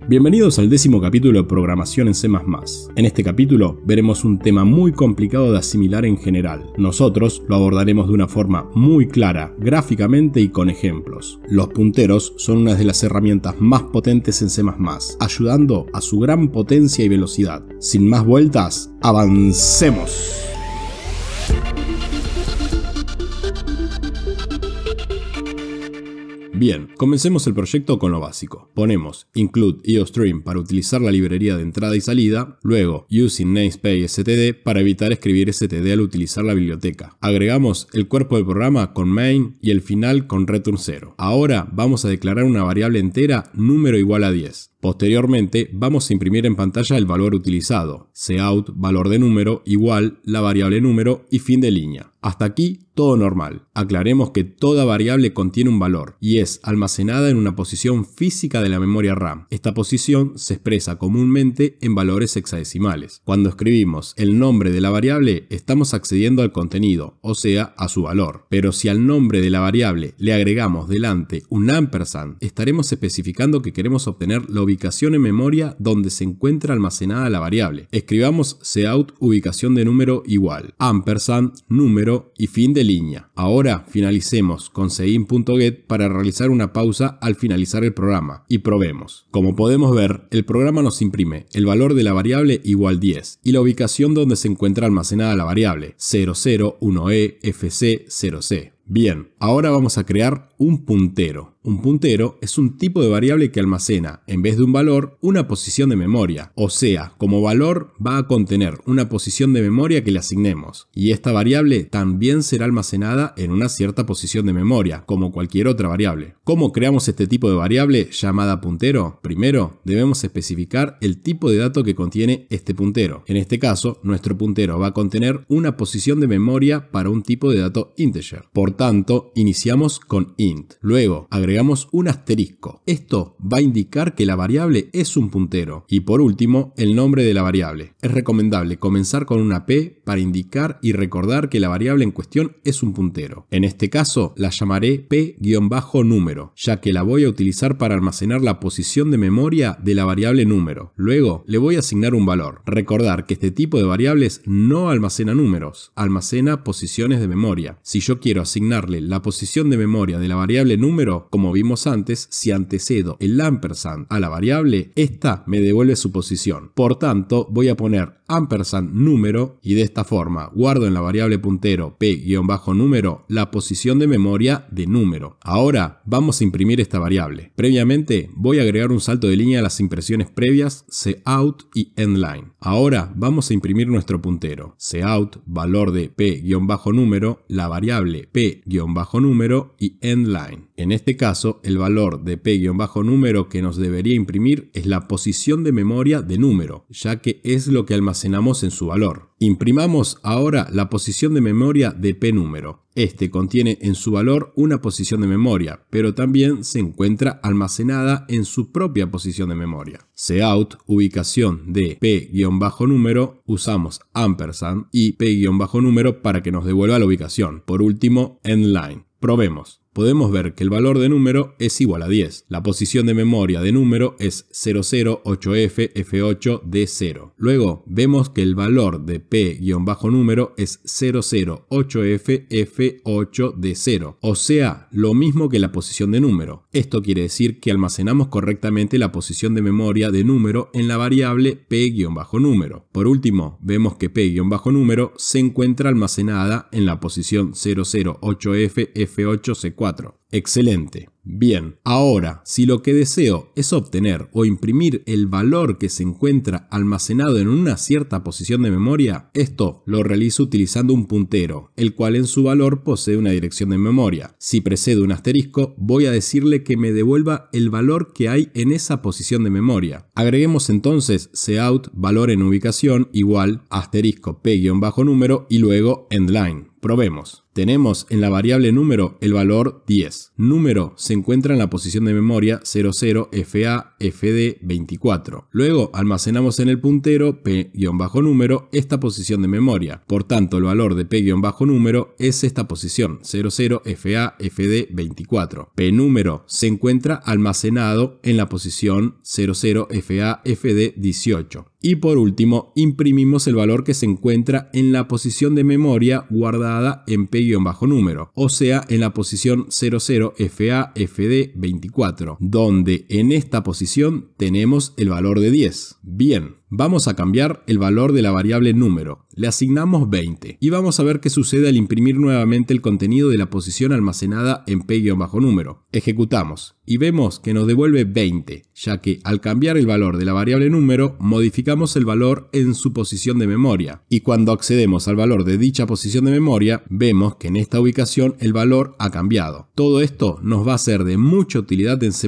Bienvenidos al 10º capítulo de Programación en C++. En este capítulo veremos un tema muy complicado de asimilar en general. Nosotros lo abordaremos de una forma muy clara, gráficamente y con ejemplos. Los punteros son una de las herramientas más potentes en C++, ayudando a su gran potencia y velocidad. Sin más vueltas, ¡avancemos! Bien, comencemos el proyecto con lo básico. Ponemos include IOStream para utilizar la librería de entrada y salida, luego using namespace std para evitar escribir std al utilizar la biblioteca. Agregamos el cuerpo del programa con main y el final con return 0. Ahora vamos a declarar una variable entera número igual a 10. Posteriormente vamos a imprimir en pantalla el valor utilizado, cout valor de número igual la variable número y fin de línea. Hasta aquí todo normal. Aclaremos que toda variable contiene un valor y es almacenada en una posición física de la memoria RAM. Esta posición se expresa comúnmente en valores hexadecimales. Cuando escribimos el nombre de la variable estamos accediendo al contenido, o sea, a su valor. Pero si al nombre de la variable le agregamos delante un ampersand, estaremos especificando que queremos obtener la ubicación en memoria donde se encuentra almacenada la variable. Escribamos cout ubicación de número igual ampersand número y fin de línea. Ahora finalicemos con cin.get para realizar una pausa al finalizar el programa y probemos. Como podemos ver, el programa nos imprime el valor de la variable igual 10 y la ubicación donde se encuentra almacenada la variable 001E FC 0C. Bien, ahora vamos a crear un puntero. Un puntero es un tipo de variable que almacena, en vez de un valor, una posición de memoria. O sea, como valor va a contener una posición de memoria que le asignemos. Y esta variable también será almacenada en una cierta posición de memoria, como cualquier otra variable. ¿Cómo creamos este tipo de variable llamada puntero? Primero, debemos especificar el tipo de dato que contiene este puntero. En este caso, nuestro puntero va a contener una posición de memoria para un tipo de dato integer. Por tanto, iniciamos con int. Luego, agregamos un asterisco. Esto va a indicar que la variable es un puntero. Y por último, el nombre de la variable. Es recomendable comenzar con una P para indicar y recordar que la variable en cuestión es un puntero. En este caso, la llamaré P-número, ya que la voy a utilizar para almacenar la posición de memoria de la variable número. Luego, le voy a asignar un valor. Recordar que este tipo de variables no almacena números, almacena posiciones de memoria. Si yo quiero asignarle la posición de memoria de la variable número, como vimos antes, si antecedo el ampersand a la variable, esta me devuelve su posición. Por tanto, voy a poner ampersand número y de esta forma guardo en la variable puntero p-número la posición de memoria de número. Ahora vamos a imprimir esta variable. Previamente voy a agregar un salto de línea a las impresiones previas cout y endline. Ahora vamos a imprimir nuestro puntero. Cout valor de p-número, la variable p-número y endline. En este caso, el valor de p-número que nos debería imprimir es la posición de memoria de número, ya que es lo que almacenamos en su valor. Imprimamos ahora la posición de memoria de p-número. Este contiene en su valor una posición de memoria, pero también se encuentra almacenada en su propia posición de memoria. Cout ubicación de p-número, usamos ampersand y p-número para que nos devuelva la ubicación. Por último, endline. Probemos. Podemos ver que el valor de número es igual a 10. La posición de memoria de número es 008F F8 D0. Luego vemos que el valor de p-número es 008F F8 D0. O sea, lo mismo que la posición de número. Esto quiere decir que almacenamos correctamente la posición de memoria de número en la variable p-número. Por último, vemos que p-número se encuentra almacenada en la posición 008F F8 C4. Excelente. Bien, ahora, si lo que deseo es obtener o imprimir el valor que se encuentra almacenado en una cierta posición de memoria, esto lo realizo utilizando un puntero, el cual en su valor posee una dirección de memoria. Si precedo un asterisco, voy a decirle que me devuelva el valor que hay en esa posición de memoria. Agreguemos entonces cout valor en ubicación igual asterisco p-número y luego endline. Probemos. Tenemos en la variable número el valor 10. 10. Número se encuentra en la posición de memoria 00FA-FD24. Luego almacenamos en el puntero P-número esta posición de memoria. Por tanto, el valor de P-número es esta posición 00FA-FD24. P-número se encuentra almacenado en la posición 00FA-FD18. Y por último, imprimimos el valor que se encuentra en la posición de memoria guardada en P-número, o sea, en la posición 00FA-FD24, donde en esta posición tenemos el valor de 10. Bien, vamos a cambiar el valor de la variable número. Le asignamos 20 y vamos a ver qué sucede al imprimir nuevamente el contenido de la posición almacenada en P-número. Ejecutamos y vemos que nos devuelve 20, ya que al cambiar el valor de la variable número, modificamos el valor en su posición de memoria. Y cuando accedemos al valor de dicha posición de memoria, vemos que en esta ubicación el valor ha cambiado. Todo esto nos va a ser de mucha utilidad en C++,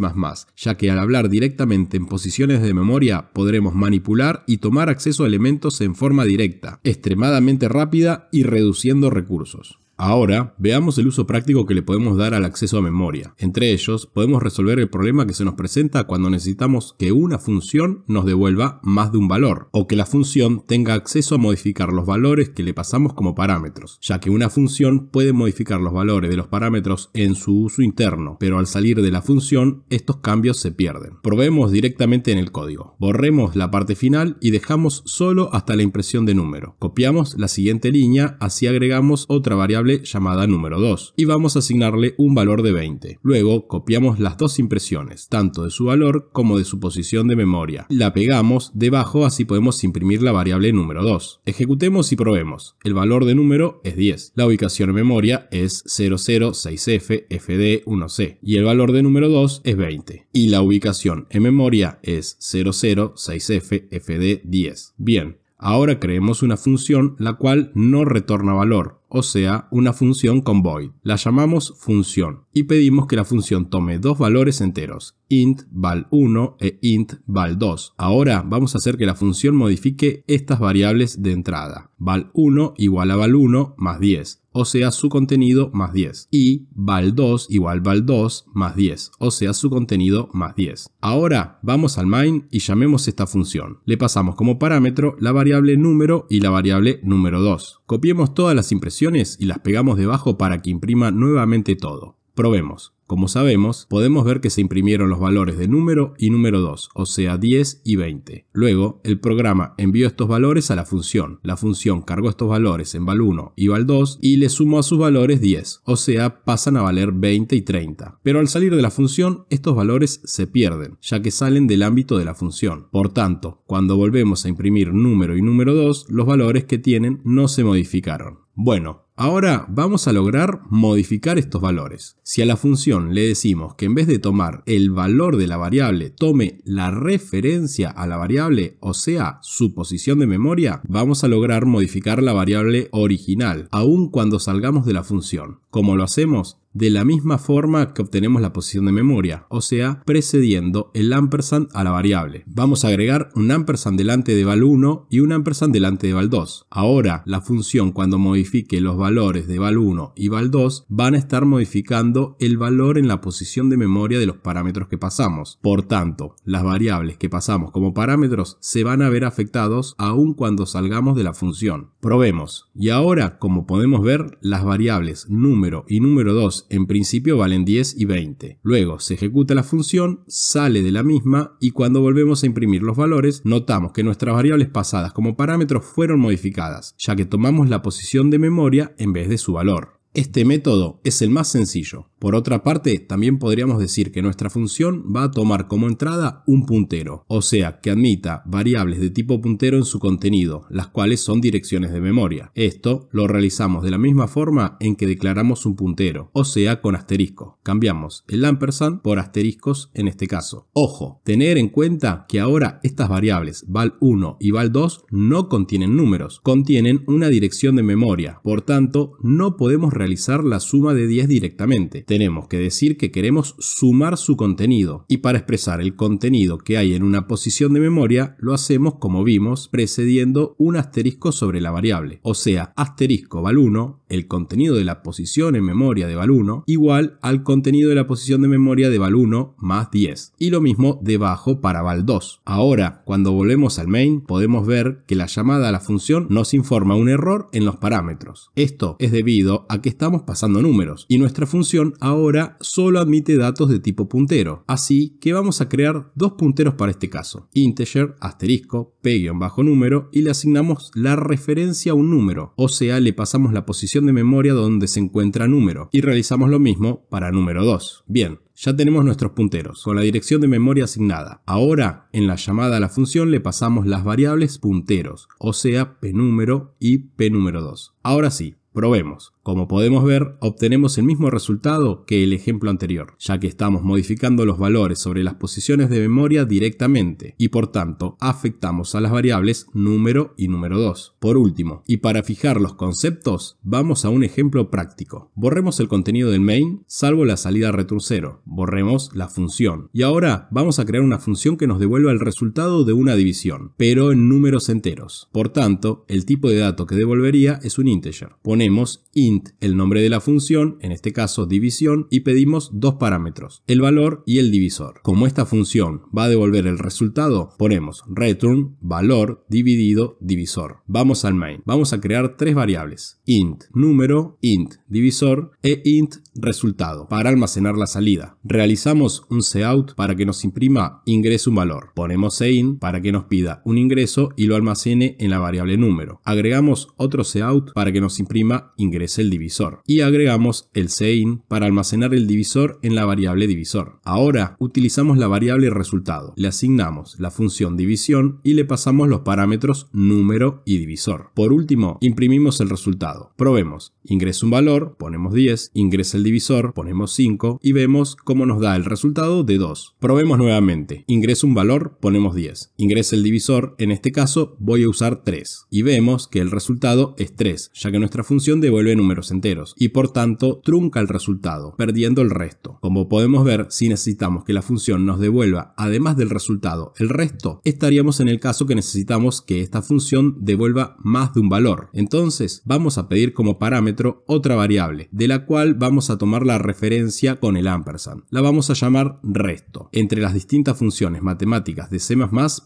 ya que al hablar directamente en posiciones de memoria, podremos manipular y tomar acceso a elementos en forma directa, extremadamente rápida y reduciendo recursos. Ahora, veamos el uso práctico que le podemos dar al acceso a memoria. Entre ellos, podemos resolver el problema que se nos presenta cuando necesitamos que una función nos devuelva más de un valor, o que la función tenga acceso a modificar los valores que le pasamos como parámetros, ya que una función puede modificar los valores de los parámetros en su uso interno, pero al salir de la función, estos cambios se pierden. Probemos directamente en el código. Borremos la parte final y dejamos solo hasta la impresión de número. Copiamos la siguiente línea, así agregamos otra variable llamada número 2 y vamos a asignarle un valor de 20. Luego copiamos las dos impresiones, tanto de su valor como de su posición de memoria. La pegamos debajo, así podemos imprimir la variable número 2. Ejecutemos y probemos. El valor de número es 10. La ubicación en memoria es 006F-FD1C y el valor de número 2 es 20. Y la ubicación en memoria es 006F-FD10. Bien. Ahora creemos una función la cual no retorna valor, o sea, una función con void. La llamamos función y pedimos que la función tome dos valores enteros, int val1 e int val2. Ahora vamos a hacer que la función modifique estas variables de entrada. Val1 igual a val1 más 10. O sea, su contenido más 10. Y val2 igual val2 más 10. O sea, su contenido más 10. Ahora vamos al main y llamemos esta función. Le pasamos como parámetro la variable número y la variable número 2. Copiemos todas las impresiones y las pegamos debajo para que imprima nuevamente todo. Probemos. Como sabemos, podemos ver que se imprimieron los valores de número y número 2, o sea 10 y 20. Luego, el programa envió estos valores a la función. La función cargó estos valores en val1 y val2 y le sumó a sus valores 10, o sea, pasan a valer 20 y 30. Pero al salir de la función, estos valores se pierden, ya que salen del ámbito de la función. Por tanto, cuando volvemos a imprimir número y número 2, los valores que tienen no se modificaron. Bueno, ahora vamos a lograr modificar estos valores. Si a la función le decimos que en vez de tomar el valor de la variable, tome la referencia a la variable, o sea, su posición de memoria, vamos a lograr modificar la variable original, aun cuando salgamos de la función. ¿Cómo lo hacemos? De la misma forma que obtenemos la posición de memoria, o sea, precediendo el ampersand a la variable. Vamos a agregar un ampersand delante de val1 y un ampersand delante de val2. Ahora, la función cuando modifique los valores de val1 y val2 van a estar modificando el valor en la posición de memoria de los parámetros que pasamos. Por tanto, las variables que pasamos como parámetros se van a ver afectados aun cuando salgamos de la función. Probemos. Y ahora, como podemos ver, las variables número y número 2 en principio valen 10 y 20. Luego se ejecuta la función, sale de la misma y cuando volvemos a imprimir los valores, notamos que nuestras variables pasadas como parámetros fueron modificadas, ya que tomamos la posición de memoria en vez de su valor. Este método es el más sencillo. Por otra parte, también podríamos decir que nuestra función va a tomar como entrada un puntero, o sea, que admita variables de tipo puntero en su contenido, las cuales son direcciones de memoria. Esto lo realizamos de la misma forma en que declaramos un puntero, o sea, con asterisco. Cambiamos el ampersand por asteriscos en este caso. Ojo, tener en cuenta que ahora estas variables val1 y val2 no contienen números, contienen una dirección de memoria, por tanto, no podemos realizar la suma de 10 directamente. Tenemos que decir que queremos sumar su contenido, y para expresar el contenido que hay en una posición de memoria lo hacemos como vimos, precediendo un asterisco sobre la variable, o sea, asterisco val1, el contenido de la posición en memoria de val1, igual al contenido de la posición de memoria de val1 más 10, y lo mismo debajo para val2. Ahora, cuando volvemos al main, podemos ver que la llamada a la función nos informa un error en los parámetros. Esto es debido a que estamos pasando números, y nuestra función ahora solo admite datos de tipo puntero, así que vamos a crear dos punteros para este caso, integer, asterisco, p-número, y le asignamos la referencia a un número, o sea, le pasamos la posición de memoria donde se encuentra número, y realizamos lo mismo para número 2. Bien, ya tenemos nuestros punteros con la dirección de memoria asignada. Ahora, en la llamada a la función le pasamos las variables punteros, o sea, p-número y p-número 2. Ahora sí, probemos. Como podemos ver, obtenemos el mismo resultado que el ejemplo anterior, ya que estamos modificando los valores sobre las posiciones de memoria directamente y por tanto afectamos a las variables número y número 2. Por último, y para fijar los conceptos, vamos a un ejemplo práctico. Borremos el contenido del main, salvo la salida return 0. Borremos la función. Y ahora vamos a crear una función que nos devuelva el resultado de una división, pero en números enteros. Por tanto, el tipo de dato que devolvería es un integer. Ponemos int el nombre de la función, en este caso división, y pedimos dos parámetros, el valor y el divisor. Como esta función va a devolver el resultado, ponemos return valor dividido divisor. Vamos al main. Vamos a crear tres variables, int número, int divisor e int resultado, para almacenar la salida. Realizamos un cout para que nos imprima ingreso un valor. Ponemos cein para que nos pida un ingreso y lo almacene en la variable número. Agregamos otro cout para que nos imprima ingrese el divisor. Y agregamos el cein para almacenar el divisor en la variable divisor. Ahora utilizamos la variable resultado. Le asignamos la función división y le pasamos los parámetros número y divisor. Por último, imprimimos el resultado. Probemos. Ingresa un valor, ponemos 10, ingresa el divisor, ponemos 5 y vemos cómo nos da el resultado de 2. Probemos nuevamente. Ingresa un valor, ponemos 10. Ingresa el divisor, en este caso voy a usar 3. Y vemos que el resultado es 3, ya que nuestra función devuelve números enteros y por tanto trunca el resultado, perdiendo el resto. Como podemos ver, si necesitamos que la función nos devuelva, además del resultado, el resto, estaríamos en el caso que necesitamos que esta función devuelva más de un valor. Entonces vamos a pedir como parámetro otra variable, de la cual vamos a tomar la referencia con el ampersand. La vamos a llamar resto. Entre las distintas funciones matemáticas de C++,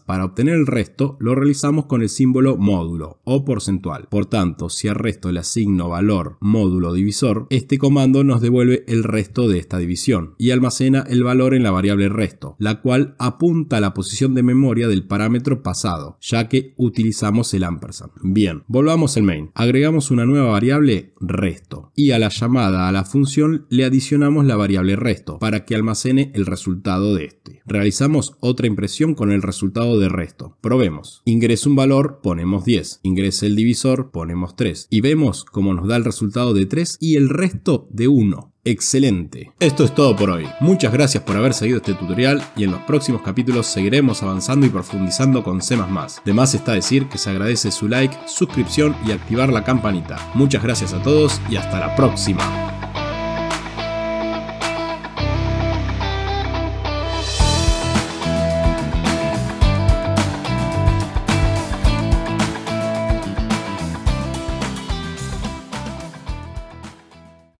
para obtener el resto lo realizamos con el símbolo módulo o porcentual. Por tanto, si al resto le asigno valor módulo divisor, este comando nos devuelve el resto de esta división y almacena el valor en la variable resto, la cual apunta a la posición de memoria del parámetro pasado, ya que utilizamos el ampersand. Bien, volvamos al main. Agregamos una nueva variable resto y a la llamada a la función le adicionamos la variable resto para que almacene el resultado de este. Realizamos otra impresión con el resultado de resto. Probemos. Ingresa un valor, ponemos 10. Ingresa el divisor, ponemos 3. Y vemos cómo nos da el resultado de 3 y el resto de 1. Excelente. Esto es todo por hoy. Muchas gracias por haber seguido este tutorial y en los próximos capítulos seguiremos avanzando y profundizando con C++. De más está decir que se agradece su like, suscripción y activar la campanita. Muchas gracias a todos y hasta la próxima.